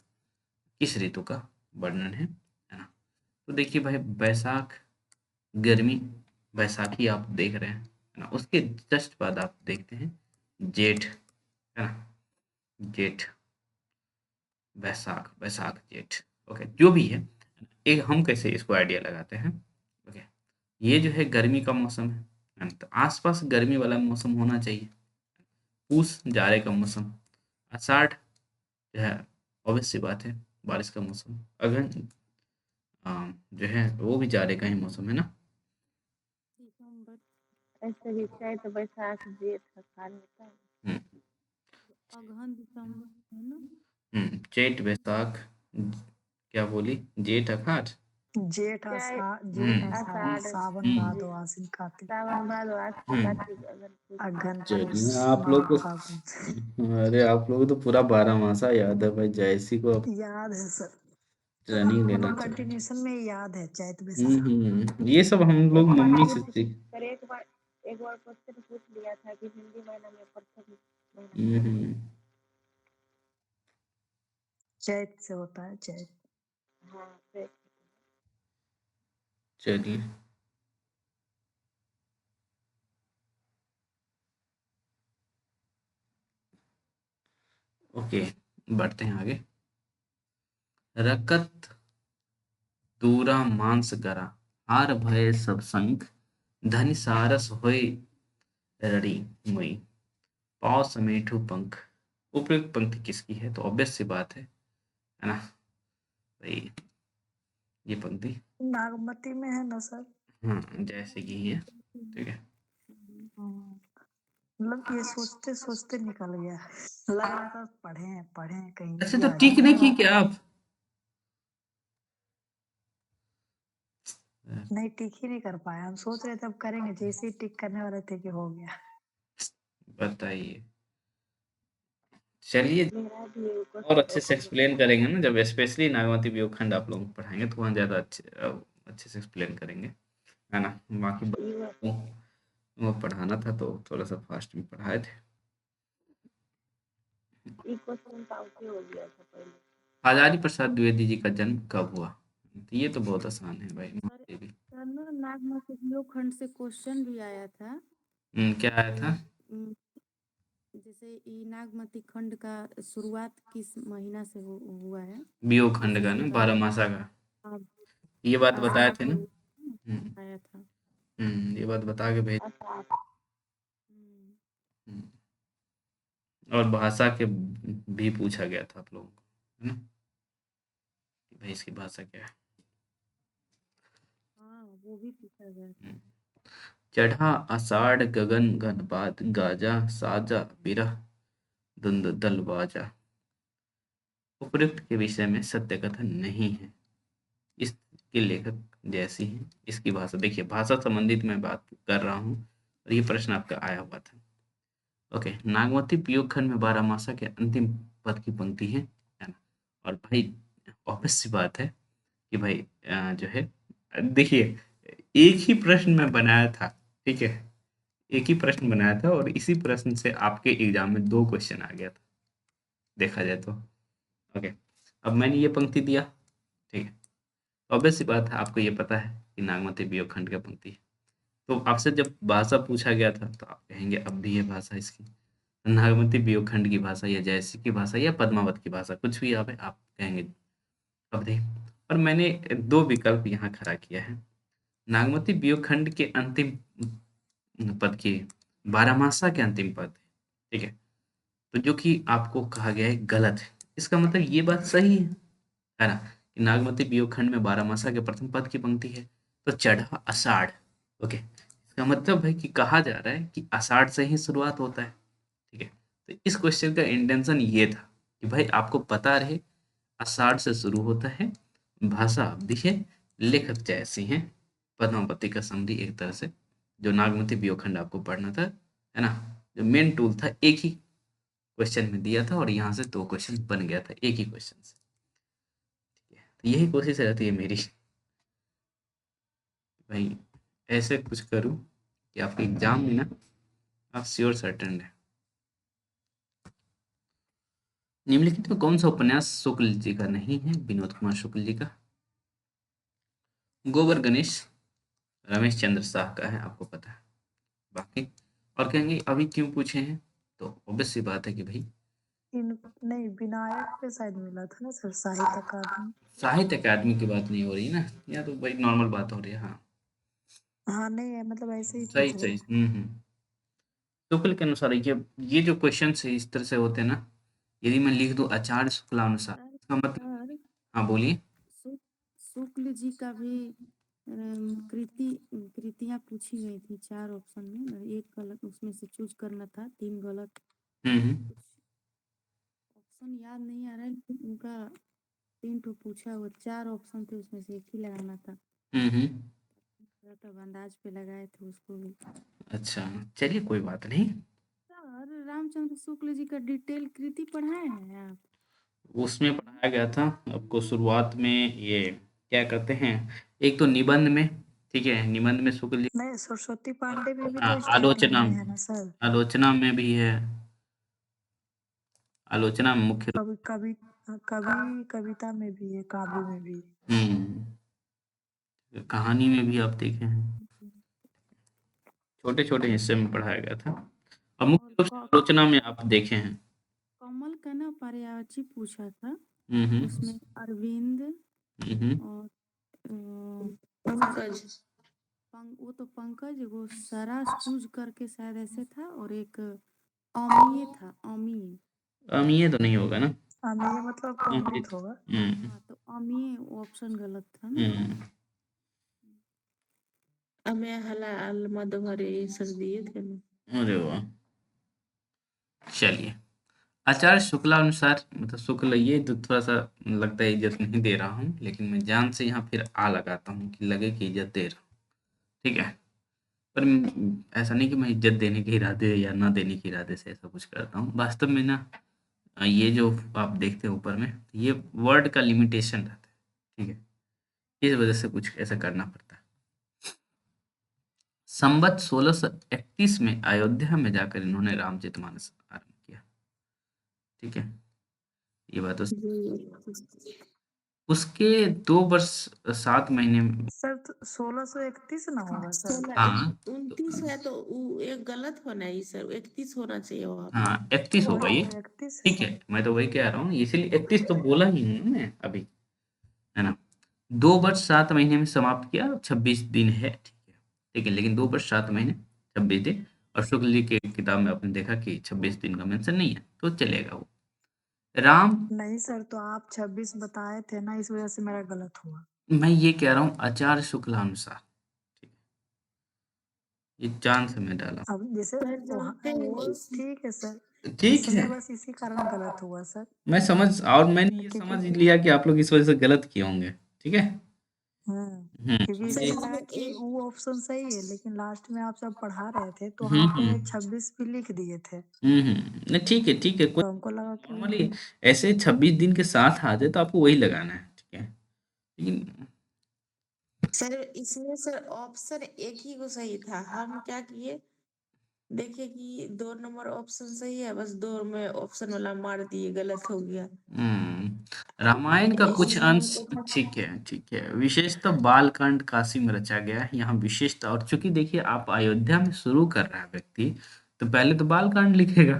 किस ऋतु का वर्णन है ना। तो देखिए भाई, बैसाख गर्मी, बैसाखी आप देख रहे हैं, है ना, उसके जस्ट बाद आप देखते हैं जेठ, है ना, जेठ, बैसाख, बैसाख जेठ। ओके, जो भी है, एक हम कैसे इसको आइडिया लगाते हैं। ओके, ये जो है गर्मी का मौसम है ना, तो आसपास गर्मी वाला मौसम होना चाहिए। पूस जाड़े का मौसम, आषाढ़ जो है ऑब्वियस सी बात है बारिश का मौसम, अगहन जो है वो भी जाड़े का ही मौसम है ना। दिसंबर, ऐसे भी चैत बैसाख जेठ आषाढ़ होता है। हम्म, अगहन दिसंबर है ना। चैत बैसाख, क्या बोली, जेठ अखाढ़, जेठ चैत आषाढ़, जेठ हम्म आषाढ़, आषाढ़ सावन हम्म भादो आश्विन कार्तिक, सावन भादो आश्विन हम्म कार्तिक अगहन पूस अगहन पूस, चलिए, आप लोग माघ को फागुन। अरे आप लोग को तो पूरा 12 मासा याद है भाई, जैसी को अब याद है सर, ट्रेनिंग लेना मतलब चाहिए। कंटिन्यूशन में याद है चैत बैसाख। ये सब हम लोग एक बार मम्मी से पूछ सीख। पर एक बार क्वेश्चन पूछ लिया था कि हिंदी महीना में परफेक्ट महीना हम्म कौन हम्म, चैत से होता है चैत। सा? हाँ, फिर चलिए, ओके, बढ़ते हैं आगे। रकत दूरा मांस गरा, हार भय सब संग, धनि सारस होय रड़ी मुई, पाँव समेटू पंख। उपयुक्त पंक्ति किसकी है? तो ऑब्वियस सी बात है ना भाई, ये पंक्ति नागमती में है ना सर? हाँ जैसे कि है, ठीक है। मतलब ये सोचते सोचते निकल गया, लग रहा था पढ़े कहीं अच्छा, भी तो आ टिक नहीं की जाएगा। क्या आप? नहीं, टिक ही नहीं कर पाया, हम सोच रहे थे अब करेंगे, जैसे ही टिक करने वाले थे कि हो गया। बताइए, चलिए मेरा भी एक और अच्छे से एक्सप्लेन करेंगे ना, जब स्पेशली नागमती वियोग खंड आप लोगों को पढ़ाएंगे तो वहाँ ज़्यादा अच्छे से एक्सप्लेन करेंगे, है ना। बाकी वो पढ़ाना था तो थोड़ा सा फास्ट में पढ़ाए थे। क्वेश्चन आउट हो गया था पहले। आजादी प्रसाद द्विवेदी जी का जन्म कब हुआ? तो ये तो बहुत आसान है भाई, सर महादेवी। सर ना नागमती वियोग खंड से क्वेश्चन भी आया था क्या आया था? उम, जैसे ये नागमती खंड का शुरुआत किस महीना से हुआ है, वियोग खंड इसी का से ना, बात 12 मासा का, आप ये बात बताए स्टार्ट थे ना। हुई हम्म, आया था। ये बात बता के भेज। हम्म, हम्म, और भाषा के भी पूछा गया था आप लोगों को, है ना, कि भाई इसकी भाषा क्या है। हाँ वो भी पूछा गया था। हम्म, चढ़ा आषाढ़ गगन घन बात, गाजा साजा बिरह धुंध दल बाजा। उपरोक्त के विषय में सत्य कथन नहीं है, इसके लेखक जैसी है इसकी भाषा। देखिए, भाषा संबंधित मैं बात कर रहा हूँ और ये प्रश्न आपका आया हुआ था। ओके, नागमती वियोग खंड में 12 मासा के अंतिम पद की पंक्ति है ना। और भाई ऑब्वियस सी बात है कि भाई जो है, देखिए, एक ही प्रश्न में बनाया था, ठीक है, एक ही प्रश्न बनाया था और इसी प्रश्न से आपके एग्जाम में 2 क्वेश्चन आ गया था, देखा जाए तो। ओके, अब मैंने ये पंक्ति दिया, ठीक है, ऑब्वियस सी बात है आपको ये पता है कि नागमती वियोग खंड का पंक्ति है। तो आपसे जब भाषा पूछा गया था तो आप कहेंगे अब भी है भाषा इसकी, नागमती वियोग खंड की भाषा या जयसी की भाषा या पद्मावत की भाषा, कुछ भी आप कहेंगे अवधि। और मैंने 2 विकल्प यहाँ खड़ा किया है। नागमती वियोग खंड के अंतिम पद की 12 मासा के अंतिम पद, ठीक है, तो जो कि आपको कहा गया है गलत है, इसका मतलब ये बात सही है ना, कि नागमती वियोग खंड में 12 मासा के प्रथम पद की पंक्ति है, तो चढ़ा आषाढ़। ओके, इसका मतलब है कि कहा जा रहा है कि आषाढ़ से ही शुरुआत होता है, ठीक है। तो इस क्वेश्चन का इंटेंशन ये था कि भाई आपको पता रहे आषाढ़ से शुरू होता है, भाषा अवधि है, लेखक जैसी हैं, पद्मावती का समरी एक तरह से, जो नागमती वियोग खंड आपको पढ़ना था, है ना, जो मेन टूल था एक ही क्वेश्चन में दिया था और यहाँ से 2 क्वेश्चन बन गया था एक ही क्वेश्चन से। तो यही कोशिश रहती है मेरी, भाई ऐसे कुछ करूँ कि आपके एग्जाम में ना आप श्योर सर्टेन है। निम्नलिखित में कौन सा उपन्यास शुक्ल जी का नहीं है? विनोद कुमार शुक्ल जी का। गोबर गणेश रमेश चंद्र शाह का है, आपको पता है। बाकी और कहेंगे अभी क्यों पूछे हैं, तो ऑब्वियस सी बात है कि भाई नहीं, विनायक पे शायद मिला था ना सर, साहित्य अकादमी। साहित्य अकादमी की बात नहीं हो रही ना, या तो भाई नॉर्मल बात हो रही है। हाँ हाँ नहीं है, मतलब ऐसे ही सही पूछ रहे सही, थे। शुक्ल के अनुसार ये जो क्वेश्चन है इस तरह से होते हैं ना, यदि मैं लिख दूं आचार्य शुक्लानुसार, सर इसका मतलब। सर हाँ बोलिए। शुक्ल जी का भी कृतियां पूछी गई थी 4 ऑप्शन में, और एक गलत, उसमें से चूज करना था, 3 गलत। हम्म कुछ ऑप्शन याद नहीं आ रहा है, लेकिन उनका 3 ठो पूछा हुआ, 4 ऑप्शन थे, उसमें से एक ही लगाना था। हम्म। तब अंदाज पे लगाए थे उसको भी। अच्छा, चलिए कोई बात नहीं। सर रामचंद्र शुक्ल जी का डिटेल कृति पढ़ाए हैं आप? उसमें पढ़ाया गया था आपको शुरुआत में, ये क्या कहते हैं, एक तो निबंध में, ठीक है, निबंध में शुक्ल जी। नहीं, सरस्वती पांडे में भी हाँ, तो स्टार्टिंग आलोचना, में है ना सर। आलोचना में भी है, आलोचना में मुख्य रूप। कवि कवि कवि कविता में भी है, काव्य में भी। कहानी में भी आप देखे हैं, छोटे छोटे हिस्से में पढ़ाया गया था, और मुख्य और रूप से आलोचना में आप देखे हैं। कमल का ना पर्यायवाची पूछा था, हम्म उसमें अरविंद हम्म और पंकज वो तो पंकज, वो सरासूज करके शायद ऐसे था, और एक अमीय था, अमीय। ये तो नहीं होगा ना। अमीय मतलब अमृत होगा। हाँ, तो अमीय ऑप्शन गलत था ना। अमेय हलाल मधुमरे सर दिए थे ना। अरे वाह, चलिए। आचार्य शुक्ला अनुसार, मतलब शुक्ल, ये तो थोड़ा सा लगता है इज्जत नहीं दे रहा हूँ, लेकिन मैं जान से यहाँ फिर आ लगाता हूँ कि लगे कि इज्जत दे रहा हूँ, ठीक है। पर ऐसा नहीं कि मैं इज्जत देने के इरादे या ना देने के इरादे से ऐसा कुछ करता हूँ। वास्तव में ना, ये जो आप देखते हैं ऊपर में, ये वर्ड का लिमिटेशन रहता है, ठीक है। इस वजह से कुछ ऐसा करना पड़ता है। संवत 1631 में अयोध्या में जाकर इन्होंने रामचरितमानस आरंभ किया, ठीक है। ये बात तो उसके 2 वर्ष 7 महीने में। सर तो 1631 ना होगा सर। हाँ, 29 है तो एक गलत होना है सर, 31 होना चाहिए वहाँ पे। हाँ 31 होगा ये, 31 ठीक है। मैं तो वही कह रहा हूँ, इसीलिए 31 तो बोला ही हूँ मैं अभी, है ना। 2 वर्ष 7 महीने में समाप्त किया, 26 दिन है, ठीक है। लेकिन 2 वर्ष 7 महीने 26 दिन, और शुक्ल जी की किताब में आपने देखा कि 26 दिन का मेंशन नहीं है, तो चलेगा वो। राम, नहीं सर, तो आप 26 बताए थे ना, इस वजह से मेरा गलत हुआ। मैं ये कह रहा हूँ आचार्य शुक्लानुसार, ठीक है। ये जान से मैं डाला, अब जैसे सर जानते हैं वो ठीक है सर, ठीक इस है। समय बस इसी कारण गलत हुआ सर, मैं समझ, और मैंने ये क्योंकि समझ लिया कि आप लोग इस वजह से गलत किए होंगे, ठीक है। क्योंकि सर इसमें इसमें लगा कि एक वो ऑप्शन सही है, लेकिन लास्ट में आप सब पढ़ा रहे थे तो हम्म हाथ में हम्म 26 भी लिख दिए थे, नहीं, ठीक है, ठीक है। कोई तो हमको लगा कि वो नॉर्मली ऐसे 26 दिन के साथ आ जाए तो आपको वही लगाना है, ठीक है। लेकिन सर इसमें सर ऑप्शन एक ही को सही था, हम क्या किए, देखिए कि 2 नंबर ऑप्शन सही है, बस 2 में ऑप्शन वाला मार दिए, गलत हो गया। रामायण का कुछ इसलिए अंश, हमको था ठीक है, ठीक है। विशेषतः बालकांड काशी में रचा गया है, यहाँ विशेषता। और चूंकि देखिए, आप अयोध्या में शुरू कर रहा है व्यक्ति, तो पहले तो बालकांड लिखेगा,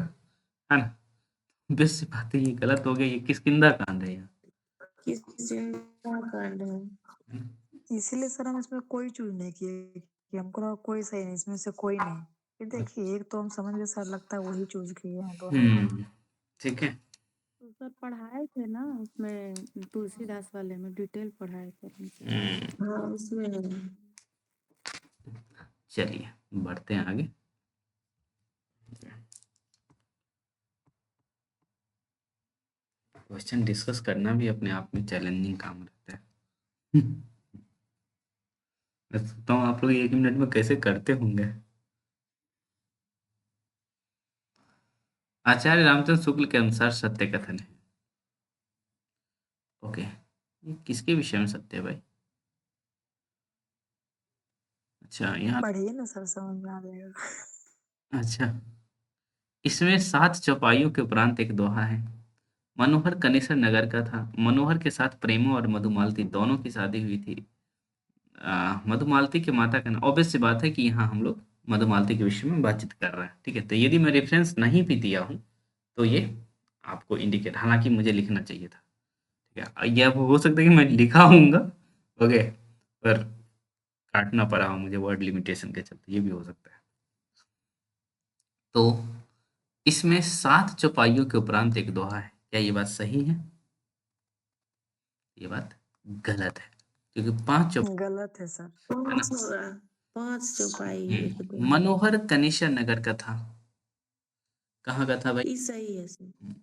है ना। बेस सी बात है, ये गलत हो गया। ये किसकिंदा कांड है यहाँ, किस कांड है। इसीलिए सर हम इसमें कोई चूज नहीं किए कि हमको लगा कोई सही नहीं, इसमें से कोई नहीं। फिर देखिए एक तो हम समझ गए सर, लगता है वही चूज किए हैं दोनों। ठीक है। तो सर पढ़ाए थे ना उसमें, तुलसीदास वाले में डिटेल पढ़ाए थे हमको। हाँ उसमें है। चलिए बढ़ते हैं आगे। क्वेश्चन डिस्कस करना भी अपने आप में चैलेंजिंग काम रहता है। मैं सोचता हूँ आप लोग 1 मिनट में कैसे करते होंगे। आचार्य रामचंद्र शुक्ल के अनुसार सत्य कथन है। ओके, ये किसके विषय में सत्य है भाई? अच्छा, यहाँ, पढ़िए ना सर, समझ में आ जाएगा। अच्छा, इसमें 7 चौपाइयों के उपरांत एक दोहा है। मनोहर कनिष्ठ नगर का था। मनोहर के साथ प्रेमो और मधुमालती दोनों की शादी हुई थी। मधुमालती के माता का नाम, ऑब्वियस सी बात है कि यहाँ हम लोग मधुमालती के विषय में बातचीत कर रहे हैं, ठीक है। तो यदि मैं रेफरेंस नहीं भी दिया हूँ, तो ये आपको इंडिकेट, हालांकि मुझे लिखना चाहिए था, ठीक है। यह हो सकता है कि मैं लिखा हूँगा, ओके, पर काटना पड़ा हो मुझे वर्ड लिमिटेशन के चलते, ये भी हो सकता है। तो इसमें 7 चौपाइयों के उपरांत एक दोहा है। क्या ये बात सही है? ये बात गलत है, क्योंकि 5 चौपाई, गलत है सर। है ना। 5 होगा, 5 चौपाई एक दो। मनोहर कनिष्ठ नगर का था। कहाँ का था भाई? ये सही है सर।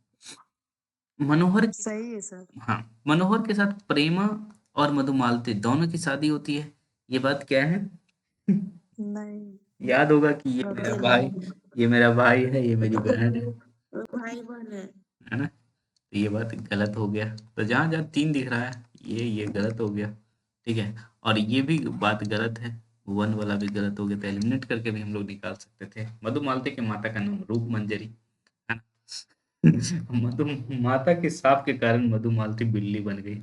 मनोहर के, सही है सर। हाँ, मनोहर के साथ प्रेमा और मधुमालती दोनों की शादी होती है। ये बात क्या है? नहीं, याद होगा कि ये गलत मेरा सत्य है। भाई, नहीं ये मेरा भाई है, ये मेरी बहन है, भाई बहन है ना। तो ये बात गलत हो गया। तो जहाँ जहाँ 3 दिख रहा है, ये गलत हो गया, ठीक है। और ये भी बात गलत है, 1 वाला भी गलत हो गया। तो एलिमिनेट करके भी हम लोग निकाल सकते थे। मधुमालती के माता का नाम रूप मंजरी, है ना। मधु माता के शाप के कारण मधुमालती बिल्ली बन गई।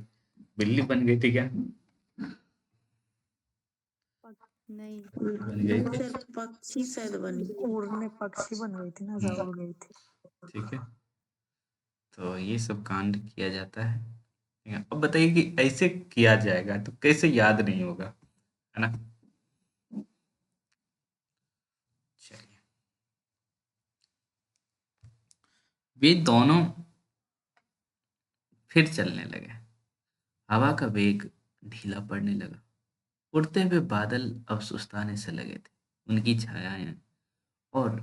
बिल्ली बन गई थी क्या? नहीं, बन गई थी, सर, पक्षी शायद बनी। उड़ने पक्षी बन गई थी ना सर, उड़ गई थी। ठीक है। तो ये सब कांड किया जाता है, ठीक है। अब बताइए कि ऐसे किया जाएगा तो कैसे याद नहीं होगा, है ना। चलिए, वे दोनों फिर चलने लगे। हवा का वेग ढीला पड़ने लगा। उड़ते हुए बादल अब सुस्ताने से लगे थे। उनकी छायाएं और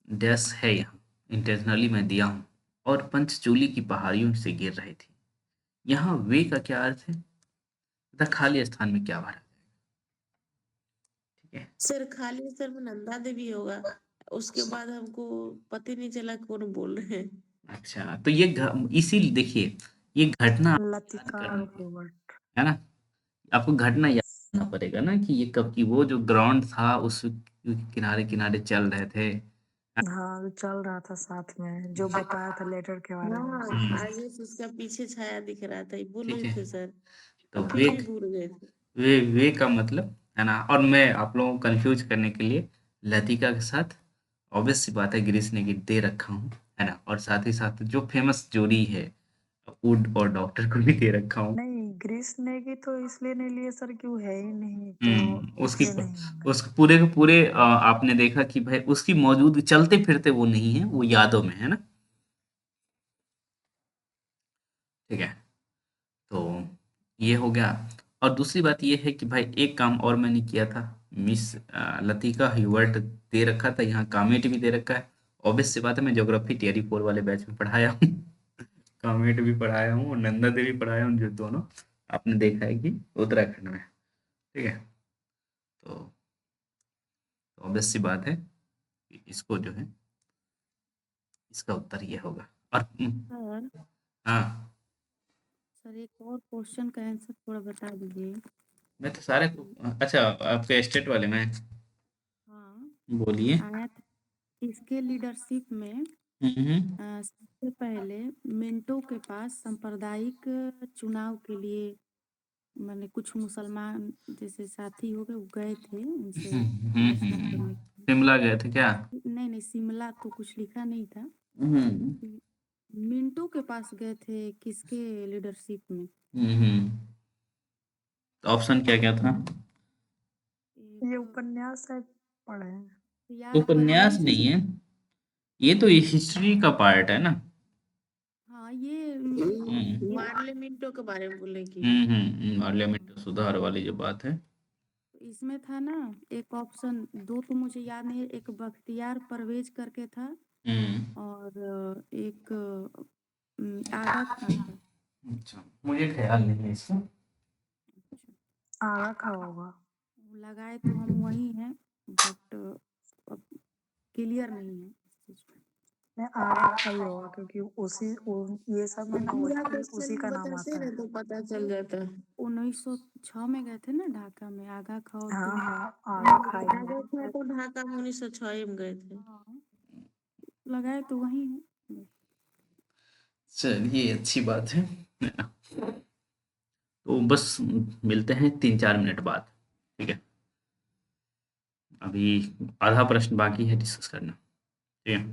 डैश है यहाँ, इंटेंशनली मैं दिया हूँ, और पंचचूली की पहाड़ियों से गिर रही थी। यहाँ वे का क्या अर्थ है तथा खाली स्थान में क्या भरा, ठीक है। सर खाली सर में नंदा देवी होगा, उसके बाद हमको पता ही नहीं चला कौन बोल रहे हैं। अच्छा, तो ये इसीलिए देखिए, ये घटना आपको याद लतिका करना और रोबर्ट। है ना। आपको घटना याद करना पड़ेगा ना कि ये कब की, वो जो ग्राउंड था उस किनारे किनारे चल रहे थे। हाँ, जो चल रहा था साथ में, जो बताया था लेटर के बारे में। हाँ, आज उसका पीछे छाया दिख रहा था, ये बोल ठीक रहे है, थे सर, तो और फिर भी भूल गए थे। वे का मतलब है ना। और मैं आप लोगों को कंफ्यूज करने के लिए लतिका के साथ ऑब्वियस सी बात है ग्रीस ने गिफ्ट दे रखा हूँ, है ना। और साथ ही साथ जो फेमस जोड़ी है वुड और डॉक्टर को भी दे रखा हूँ। नहीं, ग्रीस ने की तो इसलिए नहीं लिए सर कि वो है ही नहीं, तो उसकी इसलिए नहीं मांगा। उसके पूरे के पूरे आपने देखा कि भाई उसकी मौजूद चलते फिरते वो नहीं है, वो यादों में है ना, ठीक है। तो ये हो गया। और दूसरी बात ये है कि भाई एक काम और मैंने किया था, मिस लतिका ह्यूबर्ट दे रखा था, यहाँ कामेट भी दे रखा है। ऑब्वियस सी बात है, मैं ज्योग्राफी टियरी 4 वाले बैच में पढ़ाया हूँ। कामेट भी पढ़ाया हूँ और नंदा देवी पढ़ाया हूँ, जो दोनों आपने देखा है कि उत्तराखंड में, ठीक है। तो ऑब्वियस सी बात है कि इसको जो है, इसका उत्तर ये होगा। और सर हाँ, सर एक और क्वेश्चन का आंसर थोड़ा बता दीजिए। मैं तो सारे अच्छा, आपके स्टेट वाले में हाँ, बोलिए। आया था। इसके लीडरशिप में हम्म। सबसे पहले मिंटो के पास सांप्रदायिक चुनाव के लिए मैंने कुछ मुसलमान जैसे साथी हो गए, वो गए थे उनसे आलोचना करने के शिमला गए थे क्या? लिए। नहीं नहीं, शिमला तो कुछ लिखा नहीं था। हम्म मिंटो के पास गए थे किसके लीडरशिप में? हम्म। तो ऑप्शन क्या क्या था? ये एक उपन्यास है, पढ़े हैं। याद कर उपन्यास लीजिए। नहीं है, ये तो हिस्ट्री का पार्ट है ना। हाँ, ये मार्ले मिंटो के बारे में बोले कि पार्लियामेंट सुधार वाली जो बात है। इसमें था ना, एक ऑप्शन दो तो मुझे याद नहीं है, एक बख्तियार परवेज करके था हम्म। और एक आगा खान था। अच्छा, मुझे ख्याल नहीं है इसका। आगा खा होगा। लगाए तो हम वही हैं, बट अब क्लियर नहीं है इस चीज पे। नहीं, आगा खा ही होगा, क्योंकि ये सब में ना पूरा वही उसी क्वेश्चन का नाम बताते आता ना है। तो पता चल जाता। 1906 में गए थे ना ढाका में, आगा खाओ हाँ तो हाँ, आगा खा ही है। आगे था तो ढाका में 1906 में गए थे। हाँ, लगाए तो वही है। चलिए, अच्छी बात है ना? तो बस मिलते हैं 3-4 मिनट बाद, ठीक है। अभी आधा प्रश्न बाकी है डिस्कस करना, ठीक है।